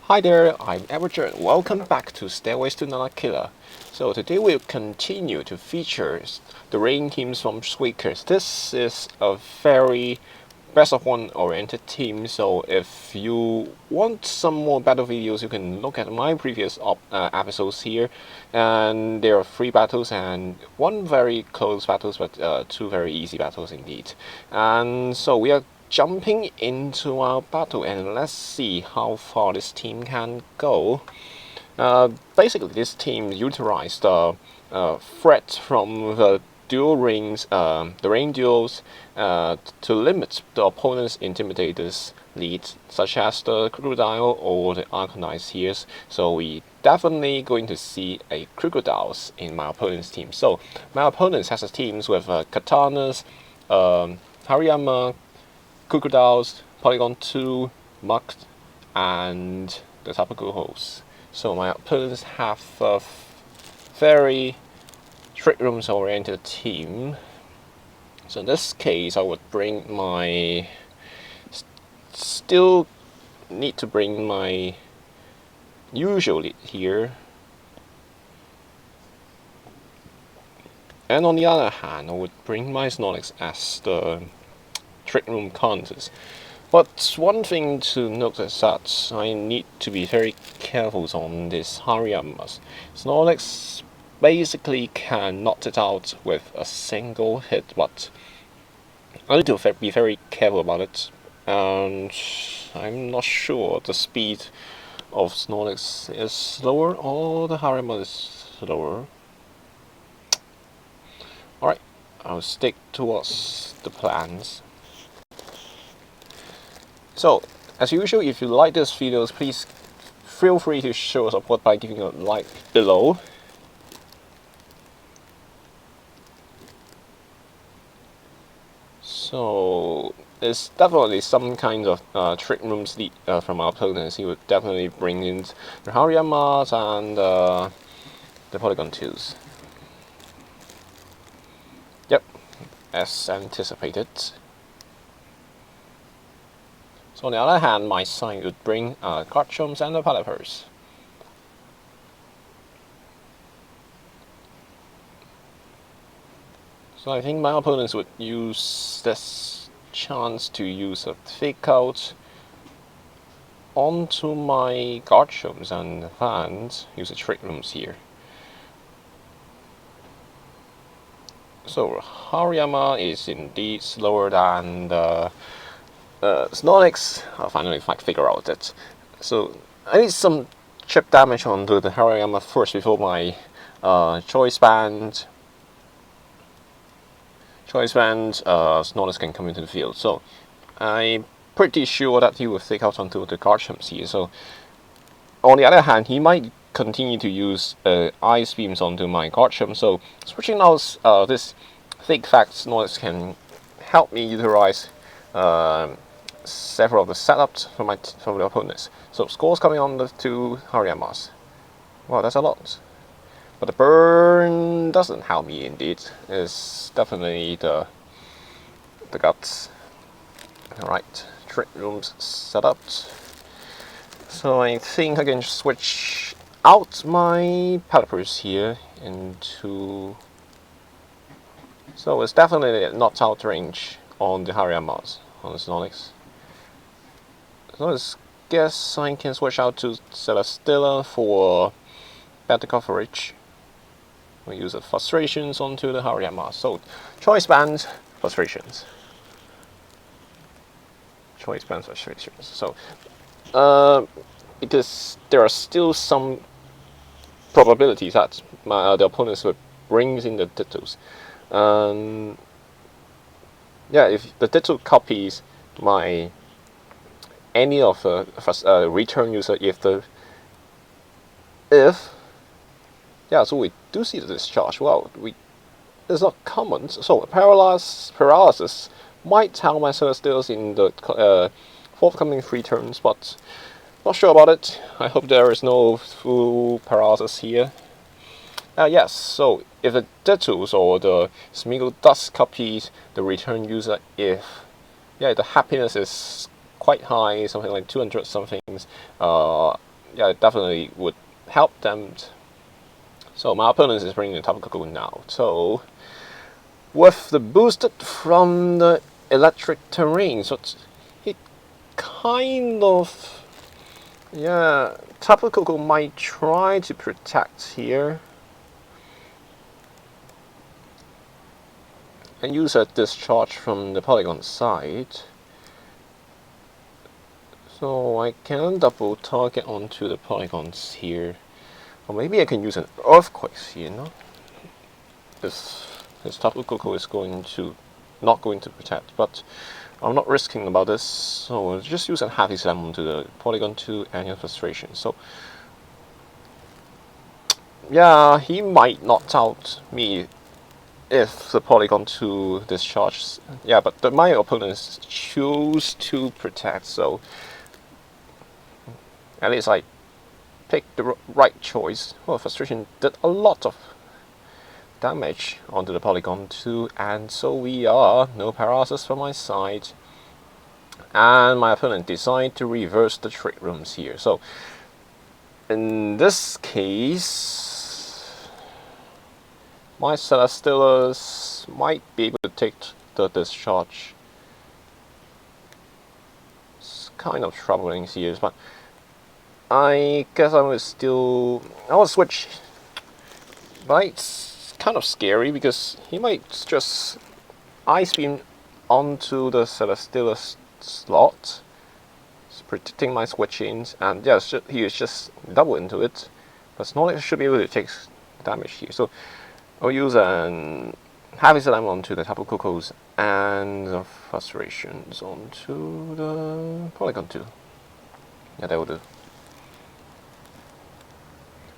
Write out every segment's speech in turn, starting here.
Hi there, I'm Average and welcome back to Stairways to Lanakila. So today we'll continue to feature the rain teams from Suica. This is a very best of one oriented team, so if you want some more battle videos you can look at my previous episodes here, and there are 3 battles and 1 very close battles, but 2 very easy battles indeed. And so we are jumping into our battle and let's see how far this team can go. Basically this team utilized the threat from the dual rings, the rain duels, to limit the opponent's intimidators lead, such as the Crocodile or the Arcanine here. So we definitely going to see a Crocodiles in my opponent's team. So my opponent has a teams with Katanas, Hariyama, Crocodiles, Porygon2, Muk, and the Tapu hosts. So my opponents have a very trick rooms oriented team. So in this case I would bring my still need to bring my usual lead here, and on the other hand I would bring my Snorlax as the trick room counters. But one thing to note is that I need to be very careful on this Hariyama. Snorlax basically can knock it out with a single hit, but I need to be very careful about it, and I'm not sure the speed of Snorlax is slower or the Hariyama is slower. Alright, I'll stick towards the plans. So, as usual, if you like this videos, please feel free to show support by giving a like below. So, there's definitely some kind of trick rooms lead from our opponents. He would definitely bring in the Hariyamas and the Porygon2s. Yep, as anticipated. So on the other hand, my side would bring Garchomps and the Palipers. So I think my opponents would use this chance to use a fake out onto my Garchomps and use the trick rooms here. So Hariyama is indeed slower than the Snorlax. I'll finally figure out that. So I need some chip damage onto the Hariyama first before my choice band Snorlax can come into the field. So I'm pretty sure that he will take out onto the Garchomps here. So on the other hand, he might continue to use Ice Beams onto my Garchomp. So switching out this Fake Fact Snorlax can help me utilize several of the setups from the opponents. So scores coming on the 2 Hariyamas. Wow, that's a lot. But the burn doesn't help me indeed. It's definitely the guts. Alright, trick rooms set up. So I think I can switch out my Palipers here into. So it's definitely not out range on the Hariyamas, on the Snorlax. So I guess I can switch out to Celesteela for better coverage. We use the Frustrations onto the Hariyama. So choice band, Frustrations. Choice band, Frustrations. So because there are still some probabilities that the opponents would bring in the Dittos. Yeah, if the Ditto copies my any of the return user, yeah, so we do see the discharge. Well, it's not common. So paralysis might help my Celesteels in the forthcoming 3 turns, but not sure about it. I hope there is no full paralysis here. Yes, so if the Dittos or the Smeagol does copy the return user, the happiness is quite high, something like 200 something, yeah, it definitely would help them. So my opponent is bringing the Tapu Koko now. So with the boosted from the electric terrain, so it kind of, yeah, Tapu Koko might try to protect here and use a discharge from the Porygon side. So I can double target onto the Polygons here. Or maybe I can use an Earthquake here, no? This Tapu Koko is not going to protect, but I'm not risking about this, so I'll just use a Heavy Slam onto the Porygon2 and Frustration. So yeah, he might knock out me if the Porygon2 discharges. Yeah, but my opponents choose to protect, so at least I picked the right choice. Well, Frustration did a lot of damage onto the Porygon2, and so we are no paralysis from my side. And my opponent decided to reverse the trick rooms here. So in this case, my Celesteelers might be able to take the discharge. It's kind of troubling here, but I guess I will switch. But it's kind of scary because he might just Ice Beam onto the Celesteela slot, predicting my switch-ins, and yes, he is just double into it. But Snorlax should be able to take damage here. So I'll use an Heavy Slam onto the Tapu Kokos and the Frustrations onto the Porygon2. Yeah, that will do.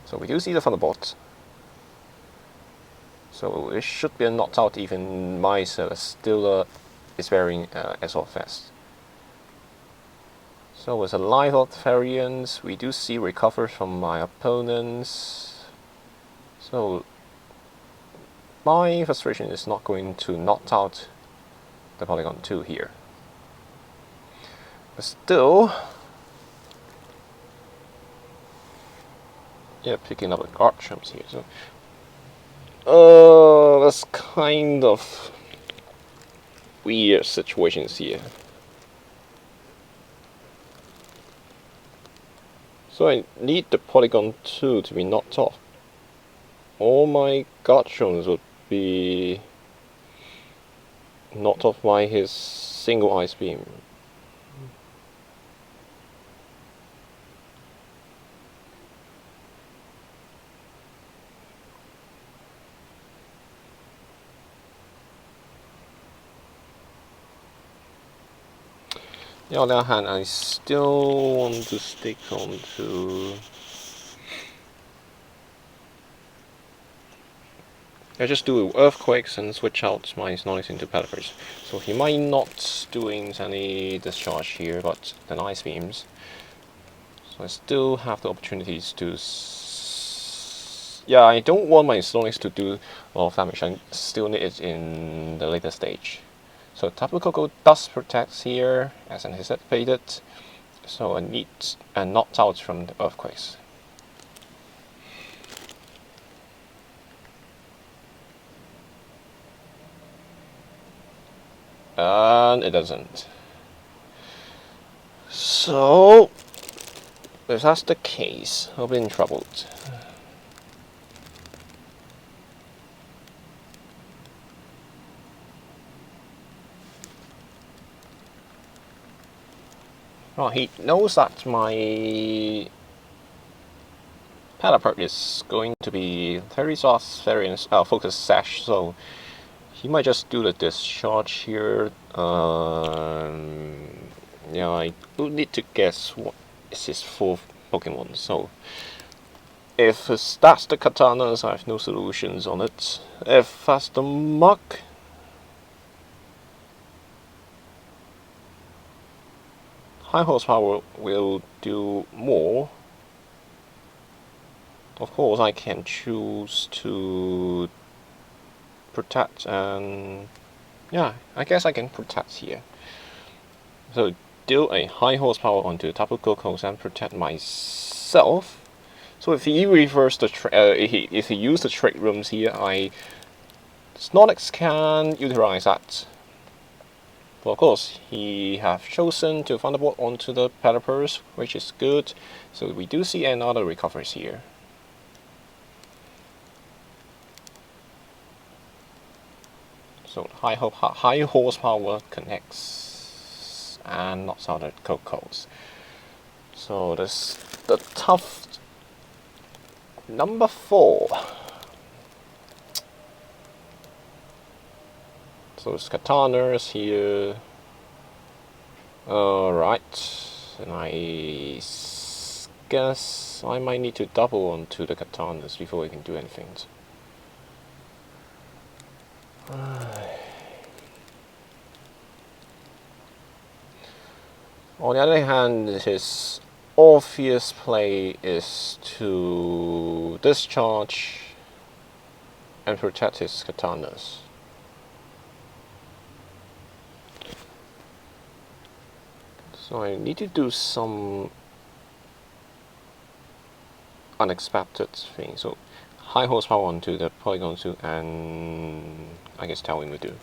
So we do see the Thunderbolt. So it should be a knocked out, even my Celesteela is wearing SR Fest. So with a Light Out variance, we do see recovers from my opponents. So my Frustration is not going to knock out the Porygon2 here. But still, yeah, picking up a Garchomp here. So that's kind of weird situations here. So I need the Porygon2 to be knocked off. All my Garchomps would be knocked off by his single Ice Beam. On the other hand, I still want to stick on to... I just do Earthquakes and switch out my Snorlax into Pelipper's. So he might not doing any discharge here, but then Ice Beams. So I still have the opportunities to... Yeah, I don't want my Snorlax to do a lot of damage. I still need it in the later stage. So Tapu Koko does protect here, as anticipated. So I need a knocked out from the Earthquakes. And it doesn't. So if that's the case, I'll be in trouble. Oh, he knows that my Pelipper is going to be very soft, very focus sash, so he might just do the discharge here. Yeah, I do need to guess what is his fourth Pokemon. So if that's the Katanas, I have no solutions on it. If that's the Muk, High Horsepower will do more. Of course, I can choose to protect, and yeah, I guess I can protect here. So deal a High Horsepower onto Tapu Koko and protect my himself. So if he reverse the if he use the trick rooms here, Snorlax can utilize that. But of course, he have chosen to Thunderbolt onto the Platypus, which is good. So we do see another recoveries here. So high horsepower connects and knocks out the Kokos. So this the tough number 4. So it's Katanas here. Alright, and I guess I might need to double onto the Katanas before we can do anything. On the other hand, his obvious play is to discharge and protect his Katanas. So I need to do some unexpected thing. So high horsepower onto the Porygon2 and I guess Tailwind will do.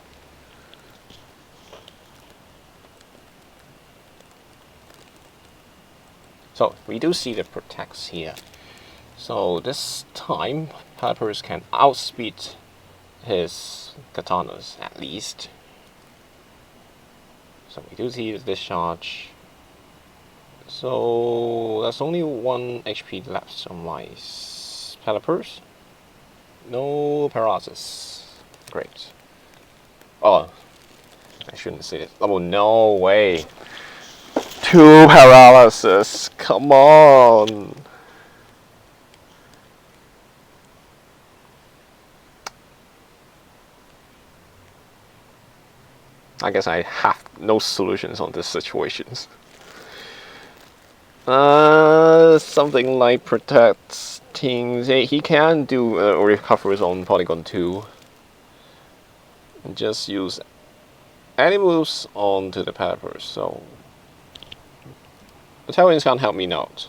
So we do see the protects here. So this time Platypus can outspeed his Katanas at least. So we do see the discharge. So there's only 1 HP left on my Platypus. No paralysis. Great. Oh, I shouldn't say it. Oh no way. 2 paralysis. Come on. I guess I have no solutions on these situations. Something like protect things. He can do recoveries on Porygon2. And just use any moves onto the Platypus. So the Tailwinds can't help me out.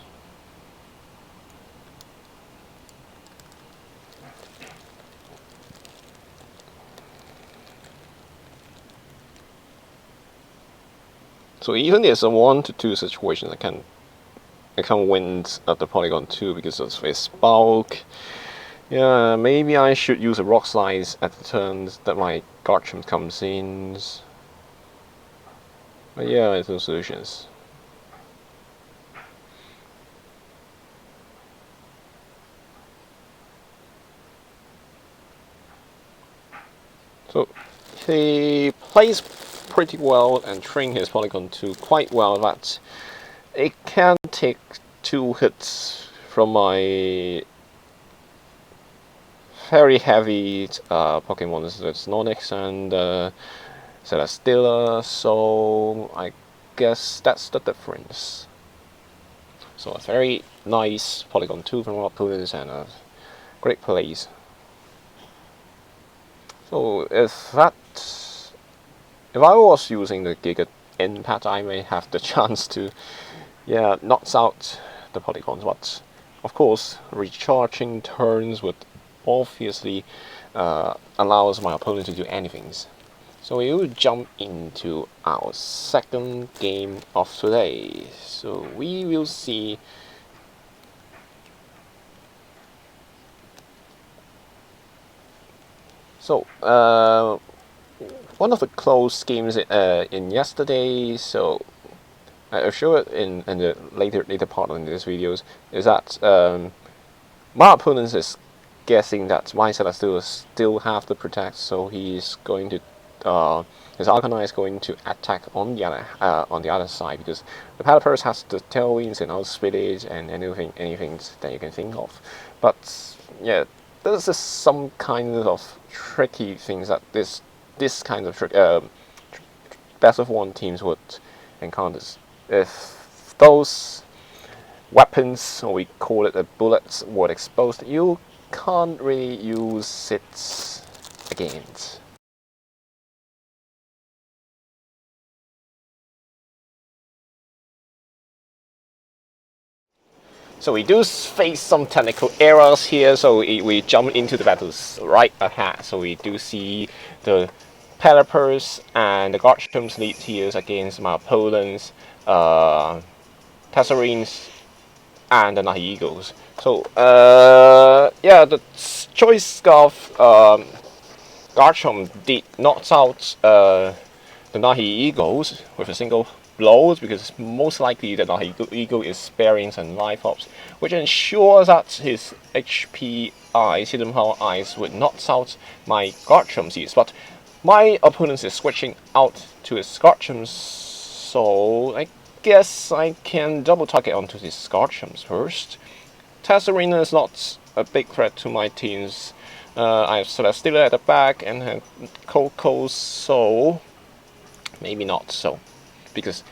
So even if it's a 1 to 2 situation, I can win at the Porygon2 because of its bulk. Yeah, maybe I should use a Rock Slide at the turns that my Garchomp comes in. But yeah, it's no solutions. So he plays pretty well and train his Porygon2 quite well, that it can take 2 hits from my very heavy Pokemon, that's Snorlax and Celesteela, so I guess that's the difference. So a very nice Porygon2 from our opponents and a great plays. So if I was using the Giga Impact, I may have the chance to, yeah, knock out the Polygons, but of course recharging turns would obviously allows my opponent to do anything. So we will jump into our second game of today. So we will see one of the close games in yesterday. So I'll show it in the later part of this videos. Is that my opponent is guessing that my Celesteela still have the protect, so he's going to his Arcanine is going to attack on the other side, because the Platypus has the Tailwinds and outspeed it and anything that you can think of. But yeah, there's just some kind of tricky things that this kind of best of 1 teams would encounter. If those weapons, or we call it the bullets, were exposed, you can't really use it against. So we do face some technical errors here, so we jump into the battles right ahead. So we do see the Pelipper's and the Garchomp's lead here against my opponents, Tessarines and the Nahi Eagles. So yeah, the choice of Garchomp did knock out the Nahi Eagles with a single blow, because most likely the Nahi Eagle is sparing some life ups, which ensures that his HP eyes, hidden power eyes, would knock out my Garchomp. But my opponent is switching out to his Garchomp, so I guess I can double target onto his Garchomp first. Tsareena is not a big threat to my teams. I have Celesteela at the back and have Koko, so maybe not so, because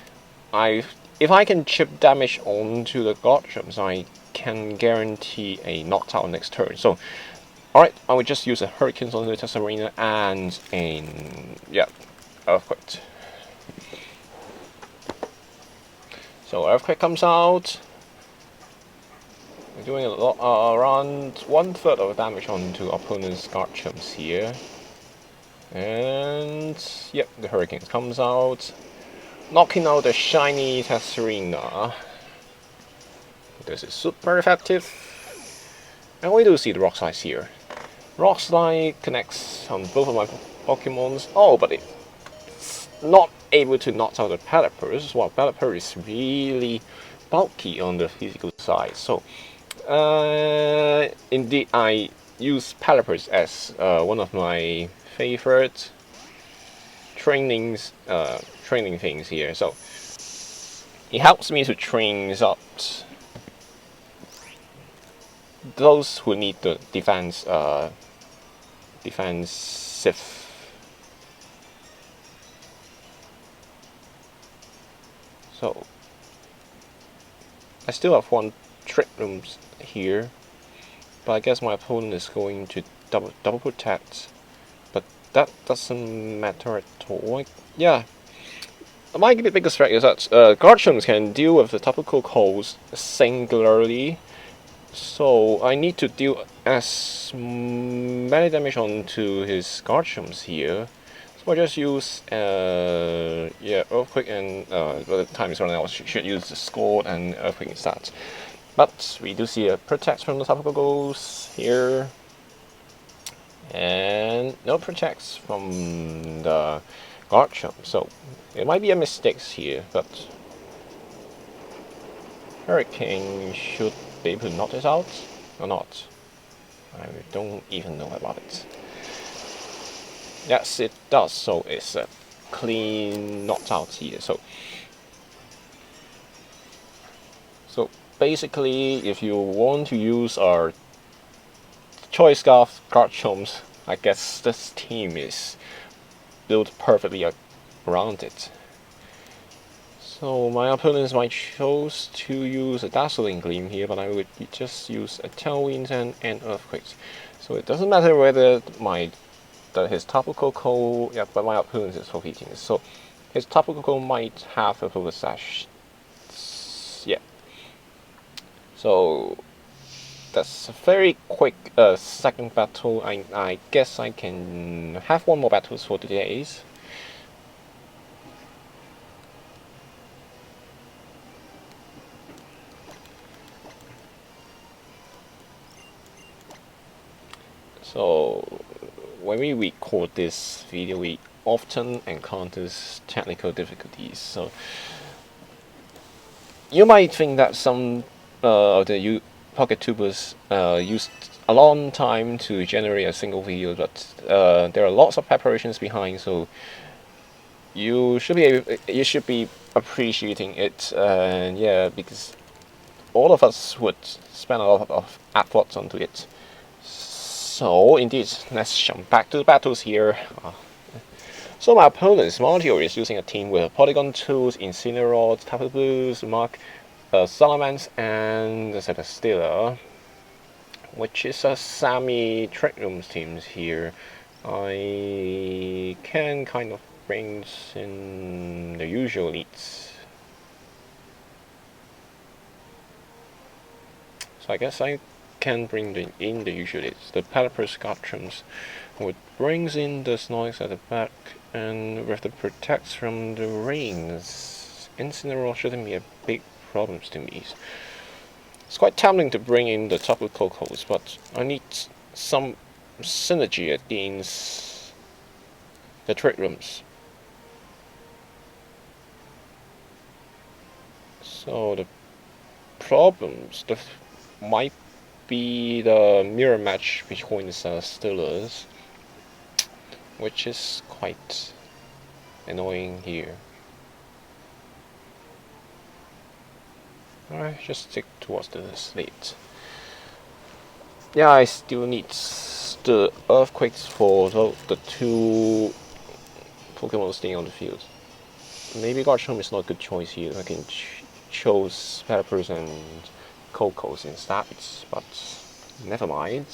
if I can chip damage onto the Garchomps, I can guarantee a knockdown next turn. So, alright, I will just use a Hurricanes on the Tsareena and Earthquake. So Earthquake comes out. We're doing a lot, around 1/3 of damage onto opponent's Garchomps here. And yep, the Hurricane comes out, knocking out the shiny Tsareena. This is super effective. And we do see the Rock Slide here. Rock Slide connects on both of my Pokemons. Oh, but it's not able to knock out the Pelipper. Well, Pelipper is really bulky on the physical side. So, indeed, I use Pelipper as one of my favorite training things here. So it helps me to train up those who need the defensive. So I still have one trick room here, but I guess my opponent is going to double protect. But that doesn't matter at all. Yeah, my biggest threat is that Garchomp can deal with the Tapu Kokos singularly, so I need to deal as many damage onto his Garchomps here. So I just use Earthquake, and by the time is running out, I should use the Scald and Earthquake instead. But we do see a Protect from the Tapu Kokos here, and no Protects from the Garchomp, so it might be a mistake here, but Hurricane should be able to knock this out, or not. I don't even know about it. Yes, it does, so it's a clean knocked out here. So basically, if you want to use our choice of Garchomps, I guess this team is built perfectly around it. So my opponents might choose to use a Dazzling Gleam here, but I would just use a Tailwind and Earthquakes. So it doesn't matter whether his Tapu Koko, but my opponent is overheating. So his Tapu Koko might have a Power Sash. Yeah. So that's a very quick second battle. I guess I can have one more battles for today's. So when we record this video, we often encounter technical difficulties. So you might think that some of the pocket tubers used a long time to generate a single video, but there are lots of preparations behind. So you should be appreciating it, and yeah, because all of us would spend a lot of effort onto it. So indeed, let's jump back to the battles here. So my opponent's Mario is using a team with Porygon2, Incinerar, Tapu, Muk, Salamence, and Celesteela, which is a semi-trick room team here. I can kind of bring in the usual leads. So I guess I can bring in the usual hits. The Platypus Garchomp, which brings in the Snorlax at the back, and with the protects from the rains, Incinerar shouldn't be a big problem to me. It's quite tempting to bring in the Tapu Kokos, but I need some synergy against the Trick Rooms. So the problems might be the mirror match between the Steelers, which is quite annoying here. Alright, just stick towards the slate. Yeah, I still need the Earthquakes for the two Pokemon staying on the field. Maybe Garchomp is not a good choice here. I can chose Platypus and Kokos instead, but never mind.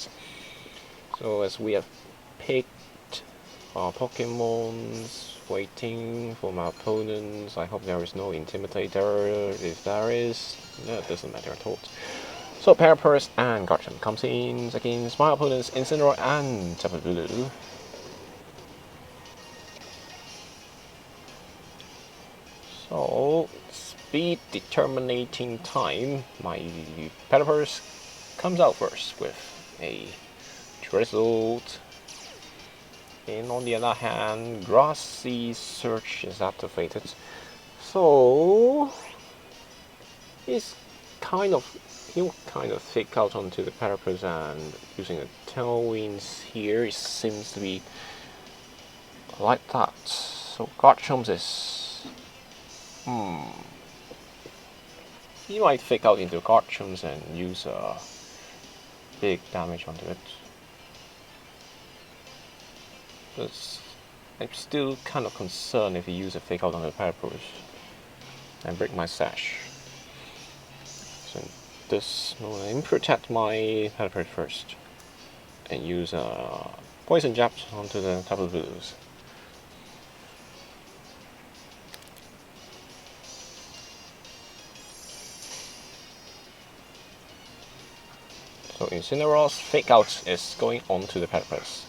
So as we have picked our Pokemons, waiting for my opponents. I hope there is no Intimidator. If there is, no, it doesn't matter at all. So Platypus and Garchomp comes in against my opponents Incinerar and Tapu Bulu. So speed determining time, my Platypus comes out first with a Drizzled. And on the other hand, Grassy Search is activated. So he'll kind of fake out onto the Platypus and using a Tailwinds here. It seems to be like that. So Garchomp is he might fake out into Garchomp and use a big damage onto it. But I'm still kind of concerned if he uses a fake out on the Platypus and break my sash. So this will protect my Platypus first and use a Poison Jab onto the Tapu Bulus. So Incinerar's fake out is going on to the Platypus.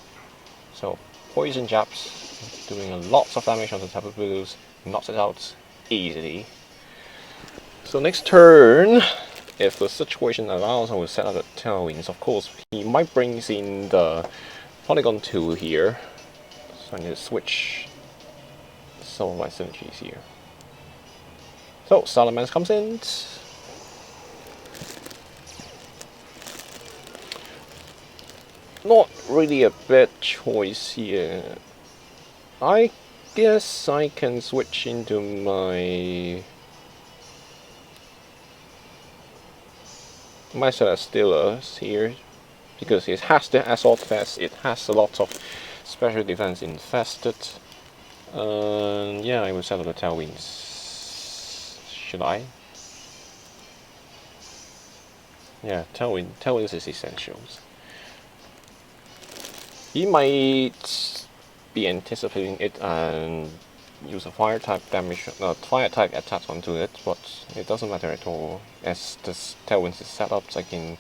So Poison Jabs doing a lot of damage on the Tapu Bulus, knocks it out easily. So next turn, if the situation allows, I will set up the Tailwinds. Of course, he might bring in the Porygon2 here, so I need to switch some of my synergies here. So Salamence comes in. Not really a bad choice here. I guess I can switch into my Celestelas here because it has the Assault Vest, it has a lot of special defense infested. Yeah, I will set up the Tailwinds. Should I? Yeah, Tailwinds is essentials. He might be anticipating it and use a fire type damage, fire type attack onto it, but it doesn't matter at all. As this Tailwinds is set up, so I can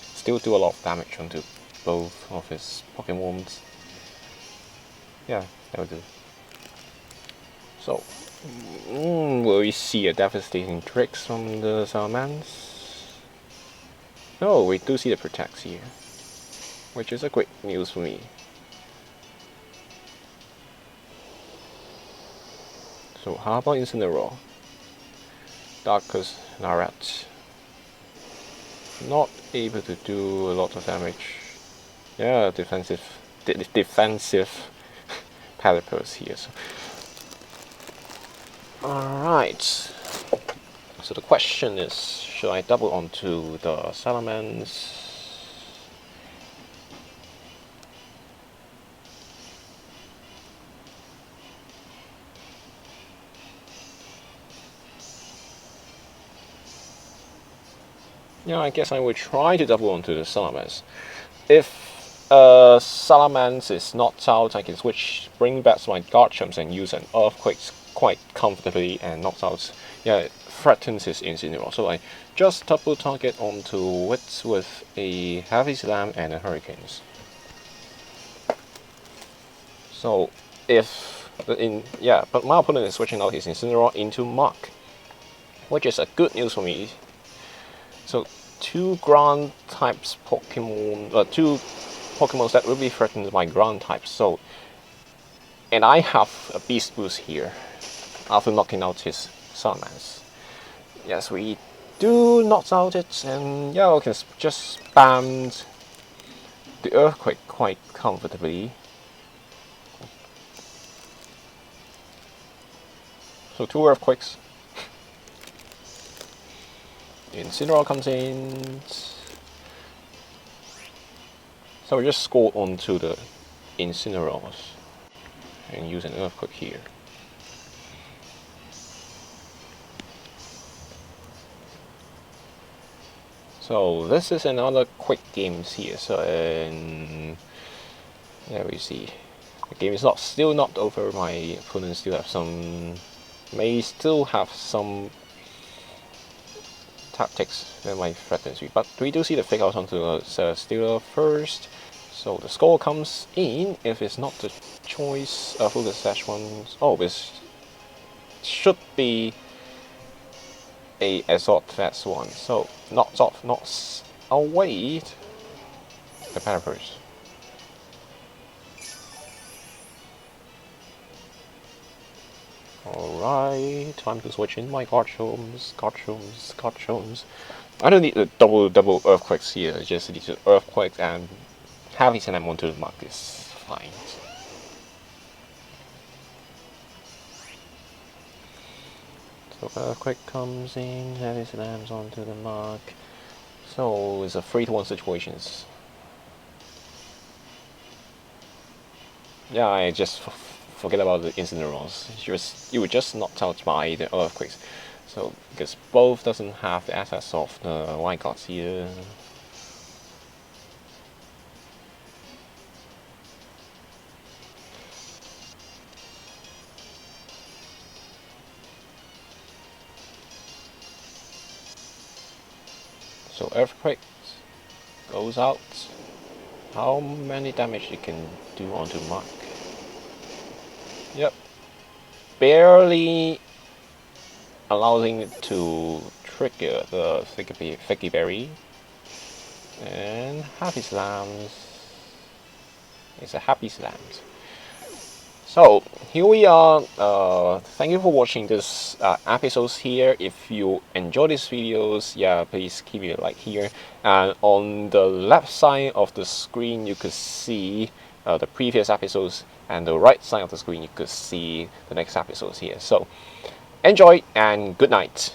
still do a lot of damage onto both of his Pokemons. Yeah, that will do. So, will we see a devastating tricks from the Salamence? No, we do see the protects here, which is a great news for me. So how about Incinerar? Darkus Narat. Not able to do a lot of damage. Yeah, defensive Platypus here. So. Alright. So the question is, should I double onto the Salamence? Yeah, I guess I will try to double onto the Salamence. If Salamence is knocked out, I can bring back my Garchomp and use an Earthquake quite comfortably and knock out. Yeah, threatens his Incinerar. So I just double target onto it with a Heavy Slam and a Hurricanes. So if but my opponent is switching out his Incinerar into Muk, which is a good news for me. So two ground types Pokemon, two Pokemons that will be threatened by ground types. So, and I have a Beast Boost here after knocking out his Salamence. Yes, we do knock out it, and yeah, we can just spam the Earthquake quite comfortably. So two Earthquakes. Incinerar comes in. So we just score onto the Incinerars and use an Earthquake here. So this is another quick game here. So there we see the game is still not over. My opponent may still have some tactics that might threaten me, but we do see the fake out onto the Stealer first. So the score comes in. If it's not the choice for the Sash ones, it should be a Assault Fast one. So knocks away the Parapers. Alright, time to switch in my Garchomps. I don't need the double Earthquakes here, I just need the Earthquake and Heavy Slam onto the Muk is fine. So Earthquake comes in, Heavy Slams onto the Muk. So it's a 3-to-1 situation. Yeah, I just forget about the Incinerars. You were just knocked out by the Earthquakes. So because both doesn't have the assets of the White Gods here. So Earthquake goes out. How many damage it can do onto Muk? Yep. Barely allowing it to trigger the Thicky Berry. And Happy Slams. It's a Happy Slams. So here we are. Thank you for watching this episodes here. If you enjoy these videos, yeah, please give me a like here. And on the left side of the screen, you could see the previous episodes, and the right side of the screen, you could see the next episodes here. So enjoy and good night.